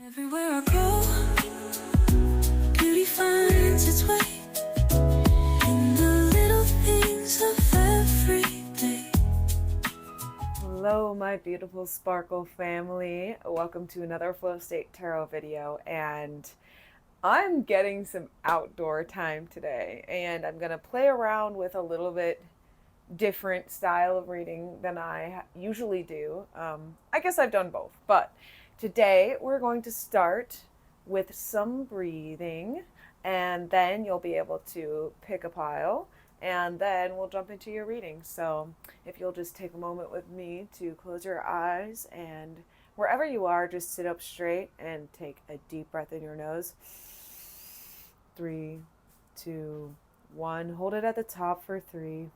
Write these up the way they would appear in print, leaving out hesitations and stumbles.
Everywhere I go, beauty finds its way in the little things of every day. Hello, my beautiful sparkle family. Welcome to another Flow State Tarot video, and I'm getting some outdoor time today, and I'm going to play around with a little bit different style of reading than I usually do. I guess I've done both, but today we're going to start with some breathing, and then you'll be able to pick a pile, and then we'll jump into your reading. So if you'll just take a moment with me to close your eyes, and wherever you are, just sit up straight and take a deep breath in your nose. 3, 2, 1. Hold it at the top for 3.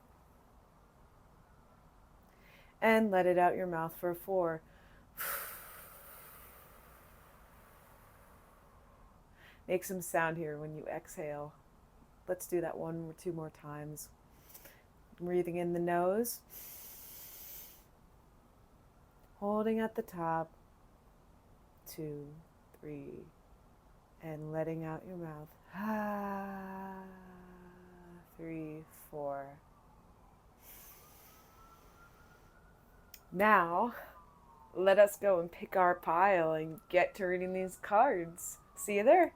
And let it out your mouth for 4. Make some sound here when you exhale. Let's do that 1 or 2 more times. Breathing in the nose. Holding at the top. 2, 3. And letting out your mouth. 3, 4. Now, let us go and pick our pile and get to reading these cards. See you there.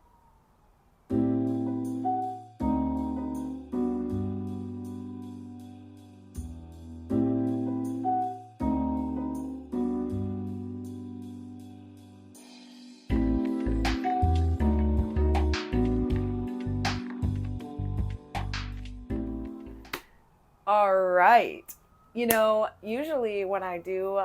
All right. You know, usually when I do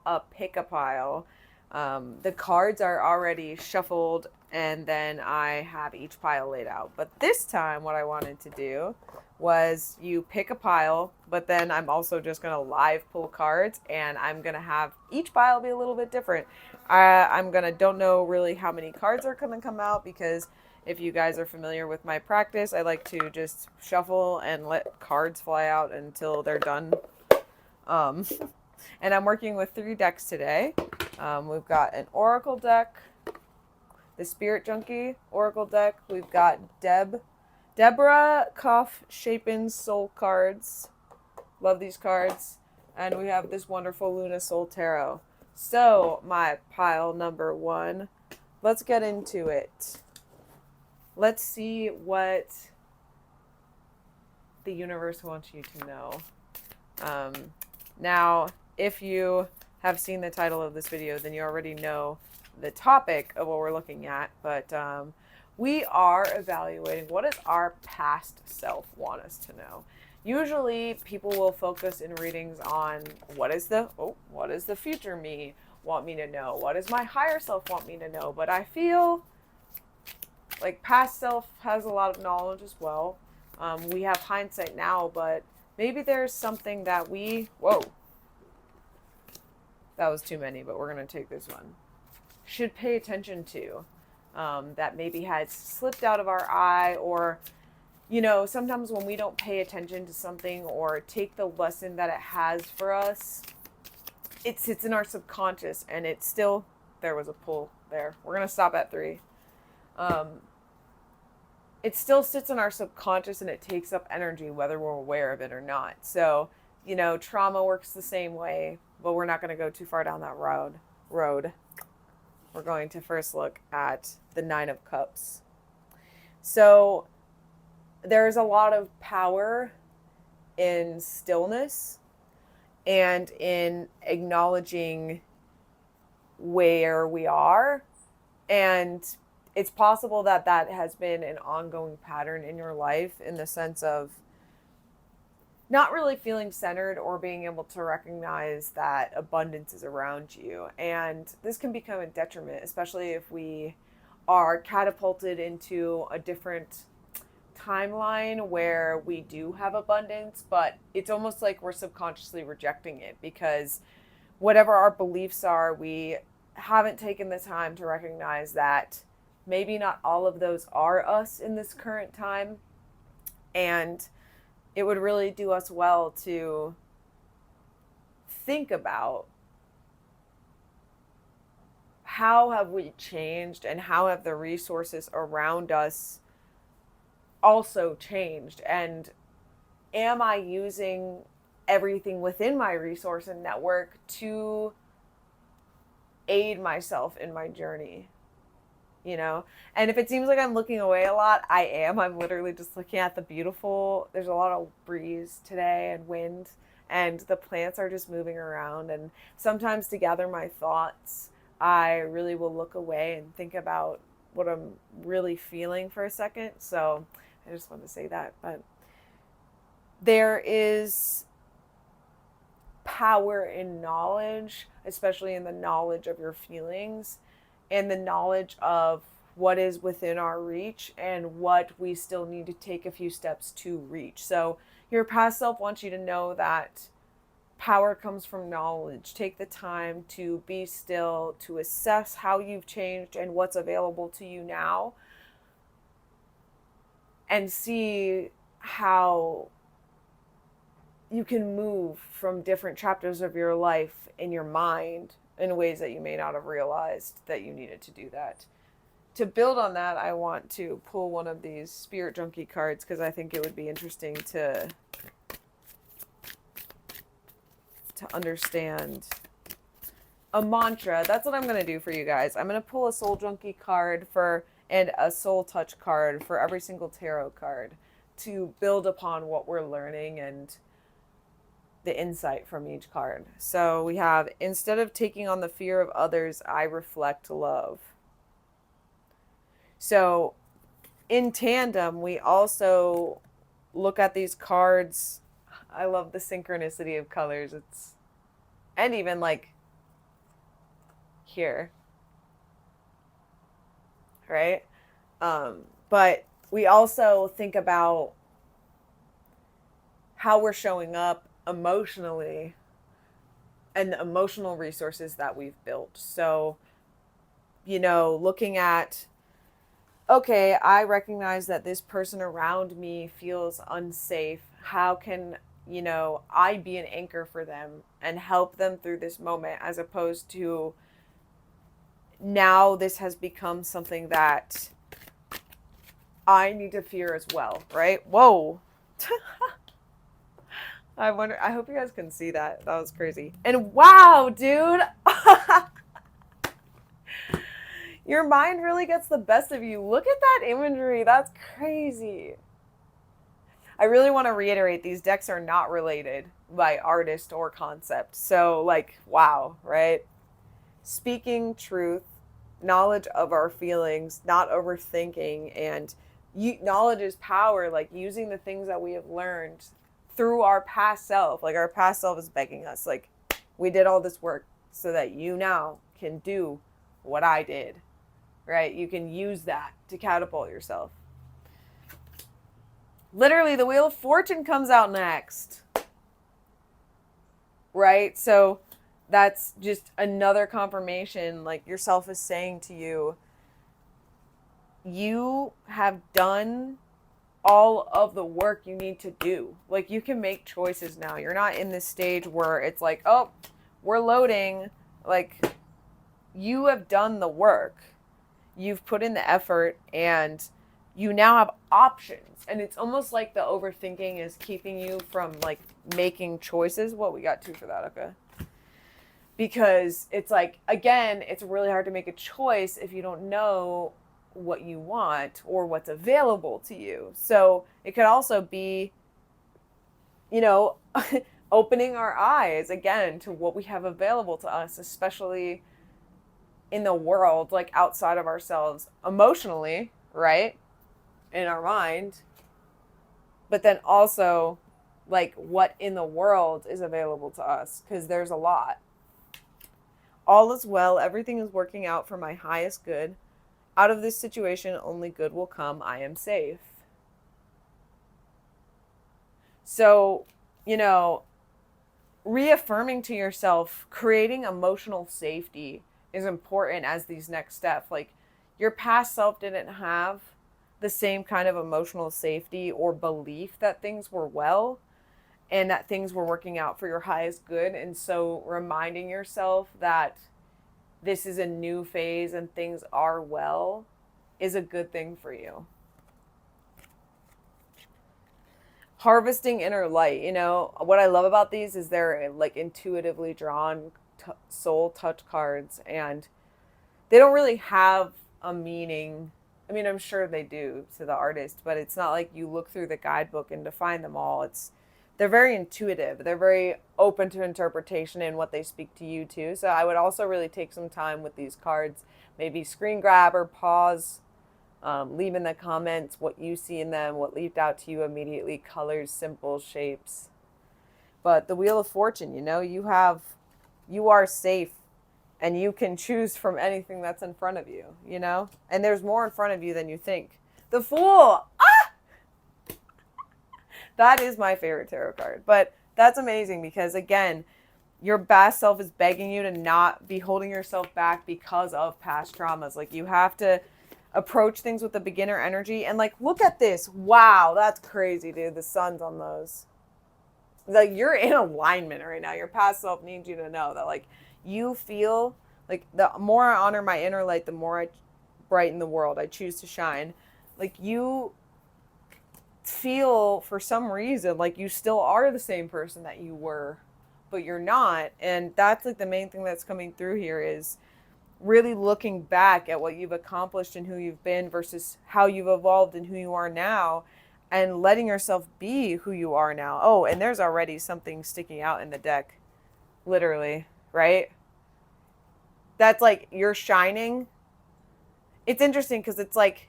a pick a pile, the cards are already shuffled and then I have each pile laid out. But this time what I wanted to do was you pick a pile, but then I'm also just going to live pull cards, and I'm going to have each pile be a little bit different. Don't know really how many cards are going to come out, because if you guys are familiar with my practice, I like to just shuffle and let cards fly out until they're done. And I'm working with 3 decks today. We've got an Oracle deck, the Spirit Junkie Oracle deck. We've got Deborah Koff Shapen Soul cards. Love these cards. And we have this wonderful Luna Soul Tarot. So, my pile number 1. Let's get into it. Let's see what the universe wants you to know. Now, if you have seen the title of this video, then you already know the topic of what we're looking at. But we are evaluating, what does our past self want us to know? Usually people will focus in readings on what is the future me want me to know? What does my higher self want me to know? But I feel like past self has a lot of knowledge as well. We have hindsight now, but maybe there's something that that was too many, but we're going to take this one. Should pay attention to, that maybe has slipped out of our eye, or, you know, sometimes when we don't pay attention to something or take the lesson that it has for us, it sits in our subconscious, and it's still, there was a pull there. We're going to stop at 3. It still sits in our subconscious, and it takes up energy whether we're aware of it or not. So, you know, trauma works the same way, but we're not going to go too far down that road. We're going to first look at the 9 of Cups. So there's a lot of power in stillness and in acknowledging where we are, and it's possible that that has been an ongoing pattern in your life, in the sense of not really feeling centered or being able to recognize that abundance is around you. And this can become a detriment, especially if we are catapulted into a different timeline where we do have abundance, but it's almost like we're subconsciously rejecting it, because whatever our beliefs are, we haven't taken the time to recognize that maybe not all of those are us in this current time. And it would really do us well to think about how have we changed, and how have the resources around us also changed? And am I using everything within my resource and network to aid myself in my journey? You know, and if it seems like I'm looking away a lot, I am. I'm literally just looking at the beautiful, there's a lot of breeze today and wind, and the plants are just moving around. And sometimes to gather my thoughts, I really will look away and think about what I'm really feeling for a second. So I just want to say that. But there is power in knowledge, especially in the knowledge of your feelings and the knowledge of what is within our reach and what we still need to take a few steps to reach. So your past self wants you to know that power comes from knowledge. Take the time to be still, to assess how you've changed and what's available to you now, and see how you can move from different chapters of your life in your mind in ways that you may not have realized that you needed to do that. To build on that, I want to pull one of these Spirit Junkie cards because I think it would be interesting to understand a mantra. That's what I'm going to do for you guys. I'm going to pull a Soul Junkie card and a Soul Touch card for every single tarot card to build upon what we're learning and the insight from each card. So we have, instead of taking on the fear of others, I reflect love. So in tandem, we also look at these cards. I love the synchronicity of colors. And even like here, right? But we also think about how we're showing up emotionally and the emotional resources that we've built. So, looking at, okay, I recognize that this person around me feels unsafe. How can, I be an anchor for them and help them through this moment, as opposed to now this has become something that I need to fear as well, right? Whoa. I hope you guys can see that. That was crazy. And wow, dude. Your mind really gets the best of you. Look at that imagery. That's crazy. I really want to reiterate, these decks are not related by artist or concept. So, wow, right? Speaking truth, knowledge of our feelings, not overthinking, and knowledge is power, using the things that we have learned through our past self. Our past self is begging us, we did all this work so that you now can do what I did, right? You can use that to catapult yourself. Literally, the Wheel of Fortune comes out next, right? So that's just another confirmation, yourself is saying to you, you have done all of the work you need to do. You can make choices now. You're not in this stage where it's oh, we're loading. You have done the work. You've put in the effort, and you now have options. And it's almost like the overthinking is keeping you from making choices. What, we got 2 for that, okay. Because it's again, it's really hard to make a choice if you don't know what you want or what's available to you. So it could also be, opening our eyes again to what we have available to us, especially in the world, outside of ourselves, emotionally, right? In our mind. But then also, what in the world is available to us, because there's a lot. All is well. Everything is working out for my highest good. Out of this situation, only good will come. I am safe. So, reaffirming to yourself, creating emotional safety is important as these next steps. Your past self didn't have the same kind of emotional safety or belief that things were well and that things were working out for your highest good. And so reminding yourself that this is a new phase and things are well is a good thing for you. Harvesting inner light. You know, what I love about these is they're like intuitively drawn soul touch cards, and they don't really have a meaning. I mean, I'm sure they do to the artist, but it's not like you look through the guidebook and define them all. They're very intuitive. They're very open to interpretation in what they speak to you too. So I would also really take some time with these cards, maybe screen grab or pause. Leave in the comments what you see in them, what leaped out to you immediately, colors, symbols, shapes. But the Wheel of Fortune, you know, you are safe and you can choose from anything that's in front of you, you know? And there's more in front of you than you think. The Fool! Ah! That is my favorite tarot card. But that's amazing because, again, your past self is begging you to not be holding yourself back because of past traumas. Like, you have to approach things with a beginner energy. And, like, look at this. Wow, that's crazy, dude. The sun's on those. Like, you're in alignment right now. Your past self needs you to know that, like, you feel like the more I honor my inner light, the more I brighten the world. I choose to shine. Like, you feel for some reason like you still are the same person that you were, but you're not. And that's like the main thing that's coming through here is really looking back at what you've accomplished and who you've been versus how you've evolved and who you are now, and letting yourself be who you are now. Oh, and there's already something sticking out in the deck, literally, right? That's like you're shining. It's interesting because it's like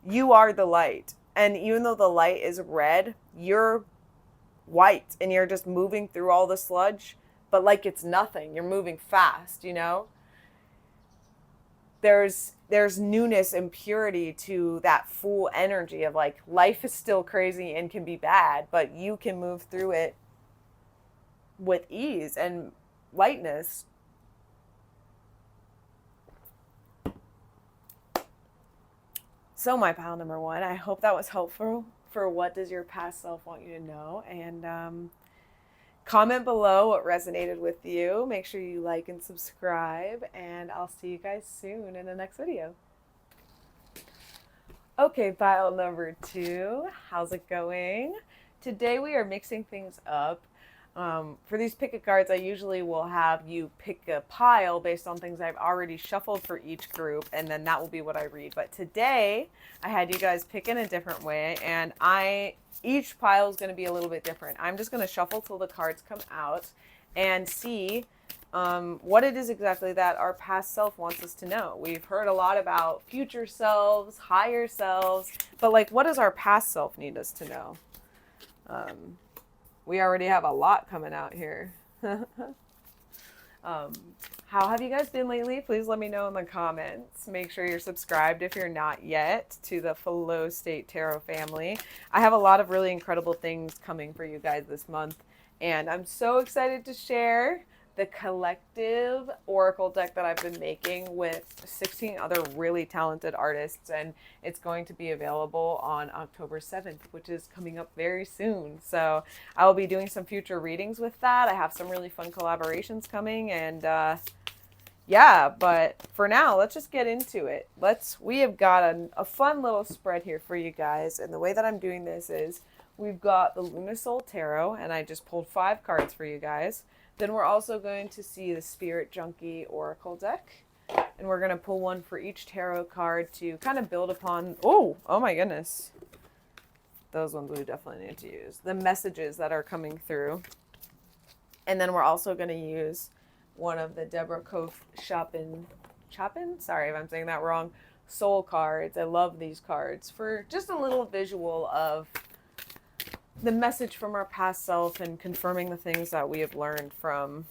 you are the light. And even though the light is red, you're white and you're just moving through all the sludge, but like it's nothing. You're moving fast, you know? There's newness and purity to that full energy of like life is still crazy and can be bad, but you can move through it with ease and lightness. So my pile number one, I hope that was helpful for what does your past self want you to know. And comment below what resonated with you. Make sure you like and subscribe, and I'll see you guys soon in the next video. Okay, pile number two, how's it going? Today we are mixing things up. For these pick-a cards, I usually will have you pick a pile based on things I've already shuffled for each group, and then that will be what I read. But today, I had you guys pick in a different way, and each pile is going to be a little bit different. I'm just going to shuffle till the cards come out and see what it is exactly that our past self wants us to know. We've heard a lot about future selves, higher selves, but like, what does our past self need us to know? We already have a lot coming out here. How have you guys been lately? Please let me know in the comments. Make sure you're subscribed if you're not yet to the Flow State Tarot family. I have a lot of really incredible things coming for you guys this month, and I'm so excited to share the collective oracle deck that I've been making with 16 other really talented artists, and it's going to be available on October 7th, which is coming up very soon. So I will be doing some future readings with that. I have some really fun collaborations coming, and yeah, but for now, let's just get into it. We have got a fun little spread here for you guys, and the way that I'm doing this is we've got the Lunasoul Tarot, and I just pulled 5 cards for you guys. Then we're also going to see the Spirit Junkie Oracle deck. And we're going to pull one for each tarot card to kind of build upon... Oh my goodness. Those ones we definitely need to use. The messages that are coming through. And then we're also going to use one of the Deborah Kof Chopin? Sorry if I'm saying that wrong. Soul cards. I love these cards for just a little visual of the message from our past self and confirming the things that we have learned from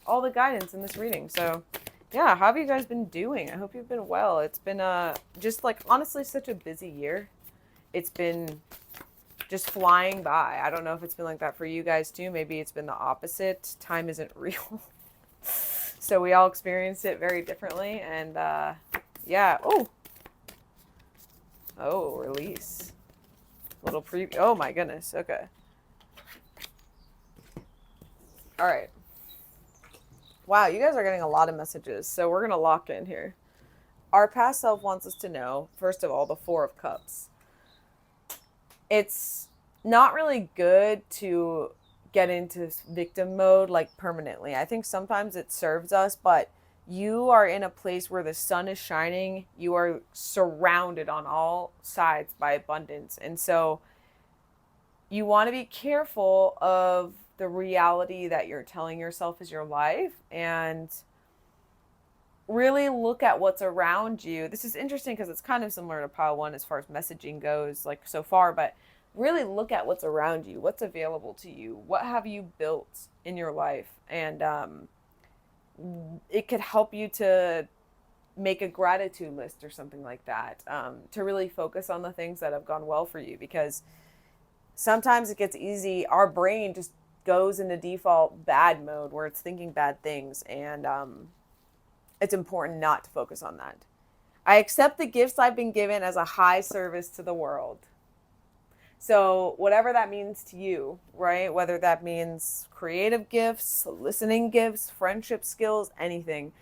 all the guidance in this reading. So yeah, how have you guys been doing? I hope you've been well. It's been just like honestly such a busy year. It's been just flying by. I don't know if it's been like that for you guys too. Maybe it's been the opposite. Time isn't real. So we all experience it very differently. And yeah. Oh, release. Little preview. Oh my goodness. Okay. All right. Wow, you guys are getting a lot of messages. So we're going to lock in here. Our past self wants us to know, first of all, the Four of Cups. It's not really good to get into victim mode like permanently. I think sometimes it serves us, but you are in a place where the sun is shining. You are surrounded on all sides by abundance. And so you want to be careful of the reality that you're telling yourself is your life, and really look at what's around you. This is interesting because it's kind of similar to pile one as far as messaging goes, like so far, but really look at what's around you, what's available to you, what have you built in your life, and it could help you to make a gratitude list or something like that, to really focus on the things that have gone well for you, because sometimes it gets easy. Our brain just goes into default bad mode where it's thinking bad things, and it's important not to focus on that. I accept the gifts I've been given as a high service to the world. So whatever that means to you, right? Whether that means creative gifts, listening gifts, friendship skills, anything.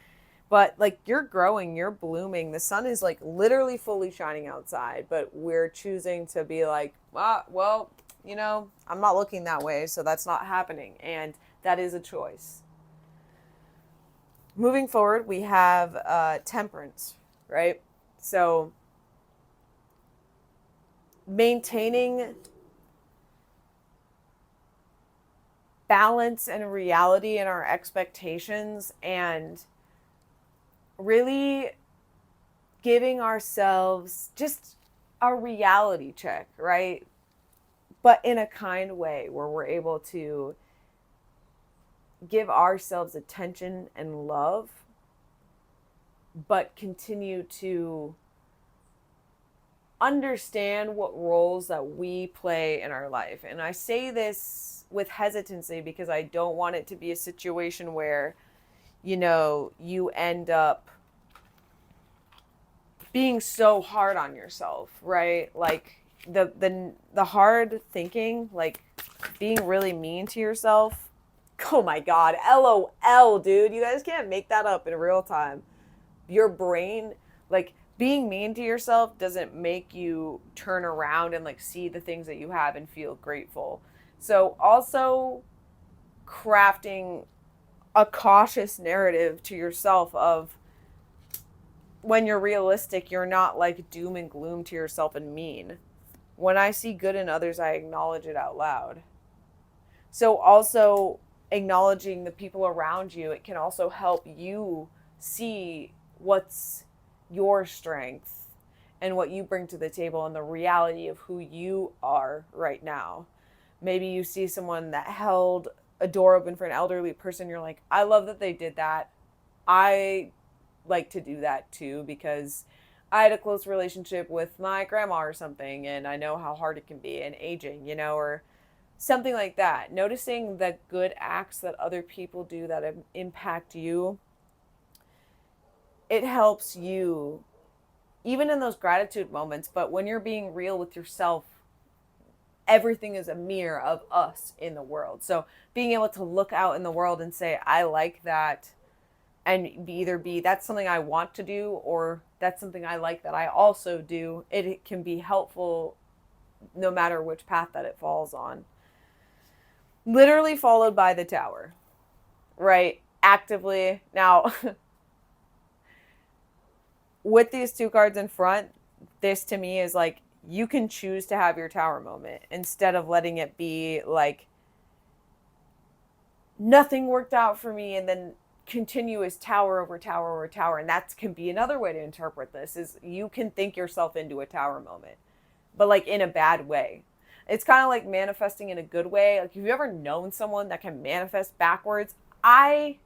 But like, you're growing, you're blooming. The sun is like literally fully shining outside, but we're choosing to be like, well, you know, I'm not looking that way, so that's not happening. And that is a choice. Moving forward, we have temperance, right? So maintaining balance and reality in our expectations, and really giving ourselves just a reality check, right? But in a kind way where we're able to give ourselves attention and love, but continue to understand what roles that we play in our life. And I say this with hesitancy because I don't want it to be a situation where, you know, you end up being so hard on yourself, right? Like the hard thinking, like being really mean to yourself. Oh my God, LOL, dude. You guys can't make that up in real time. Your brain, like, being mean to yourself doesn't make you turn around and like see the things that you have and feel grateful. So also crafting a cautious narrative to yourself of, when you're realistic, you're not like doom and gloom to yourself and mean. When I see good in others, I acknowledge it out loud. So also acknowledging the people around you, it can also help you see what's your strength and what you bring to the table and the reality of who you are right now. Maybe you see someone that held a door open for an elderly person. You're like, I love that they did that. I like to do that too, because I had a close relationship with my grandma or something, and I know how hard it can be in aging, you know, or something like that. Noticing the good acts that other people do that impact you, it helps you even in those gratitude moments. But when you're being real with yourself, everything is a mirror of us in the world. So being able to look out in the world and say, I like that, and either be that's something I want to do, or that's something I like that I also do, it can be helpful no matter which path that it falls on. Literally followed by the Tower, right? Actively. Now, with these two cards in front, this to me is like, you can choose to have your Tower moment instead of letting it be like, nothing worked out for me, and then continuous tower over tower over tower. And that can be another way to interpret this, is you can think yourself into a Tower moment, but like in a bad way. It's kind of like manifesting in a good way. Like, have you ever known someone that can manifest backwards? I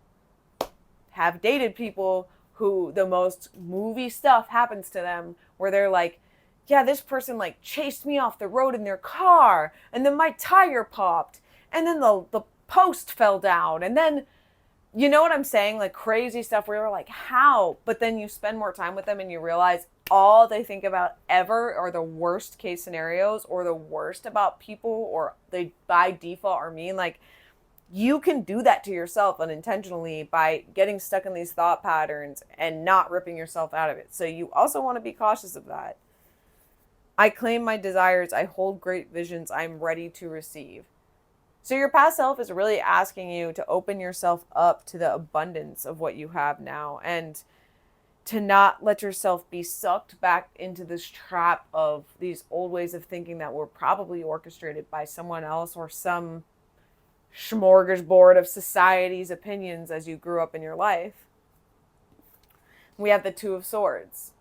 have dated people who the most movie stuff happens to them, where they're like, yeah, this person like chased me off the road in their car, and then my tire popped, and then the post fell down, and then, you know what I'm saying? Like crazy stuff where you're like, how? But then you spend more time with them and you realize all they think about ever are the worst case scenarios, or the worst about people, or they by default are mean. Like, you can do that to yourself unintentionally by getting stuck in these thought patterns and not ripping yourself out of it. So you also want to be cautious of that. I claim my desires. I hold great visions. I'm ready to receive. So your past self is really asking you to open yourself up to the abundance of what you have now, and to not let yourself be sucked back into this trap of these old ways of thinking that were probably orchestrated by someone else or some smorgasbord of society's opinions as you grew up in your life. We have the Two of Swords.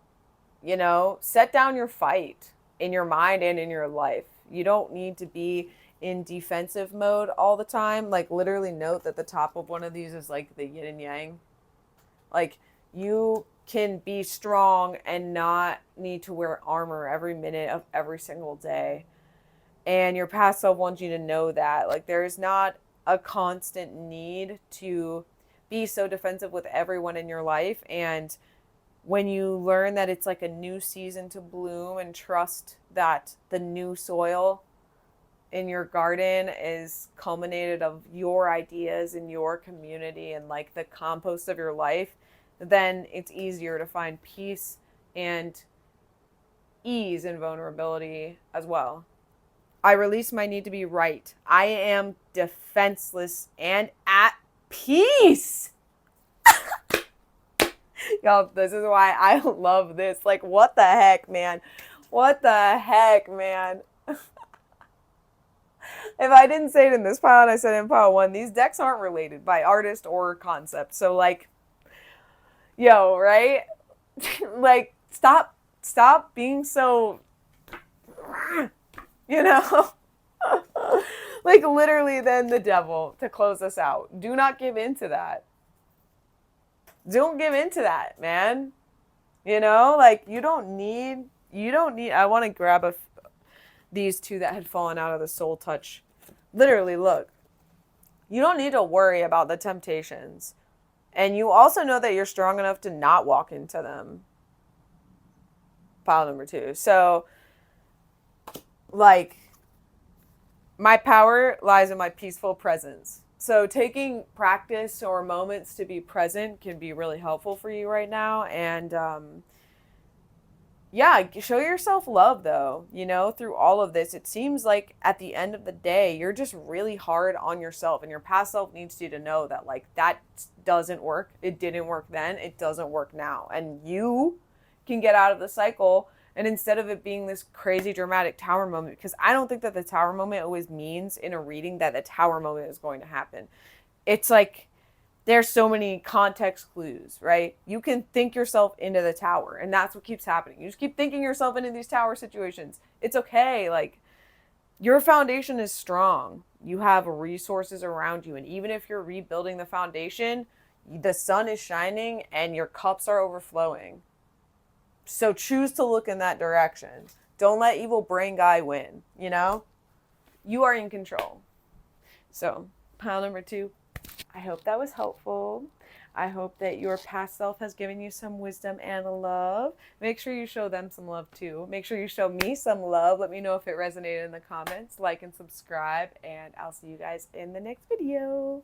You know, set down your fight in your mind and in your life. You don't need to be in defensive mode all the time. Like, literally note that the top of one of these is like the yin and yang. Like, you can be strong and not need to wear armor every minute of every single day. And your past self wants you to know that. Like, there is not a constant need to be so defensive with everyone in your life. And when you learn that it's like a new season to bloom, and trust that the new soil in your garden is culminated of your ideas and your community and like the compost of your life, then it's easier to find peace and ease and vulnerability as well. I release my need to be right. I am defenseless and at peace. Y'all, this is why I love this. Like, what the heck, man? What the heck, man? If I didn't say it in this pile and I said it in pile 1, these decks aren't related by artist or concept. So, like, yo, right? Like, stop being so, you know? Like, literally, then the devil to close us out. Do not give in to that. Don't give in to that, man. You know, like, you don't need, I want to grab these two that had fallen out of the soul touch. Literally, look, you don't need to worry about the temptations. And you also know that you're strong enough to not walk into them. Pile number 2. So, like, my power lies in my peaceful presence. So taking practice or moments to be present can be really helpful for you right now. And yeah, show yourself love though, you know, through all of this. It seems like at the end of the day, you're just really hard on yourself, and your past self needs you to know that, like, that doesn't work. It didn't work then. It doesn't work now. And you can get out of the cycle. And instead of it being this crazy dramatic tower moment, because I don't think that the tower moment always means in a reading that the tower moment is going to happen. It's like, there's so many context clues, right? You can think yourself into the tower, and that's what keeps happening. You just keep thinking yourself into these tower situations. It's okay. Like, your foundation is strong. You have resources around you. And even if you're rebuilding the foundation, the sun is shining and your cups are overflowing. So choose to look in that direction. Don't let evil brain guy win, you know? You are in control. So, pile number 2, I hope that was helpful. I hope that your past self has given you some wisdom and love. Make sure you show them some love too. Make sure you show me some love. Let me know if it resonated in the comments. Like and subscribe, and I'll see you guys in the next video.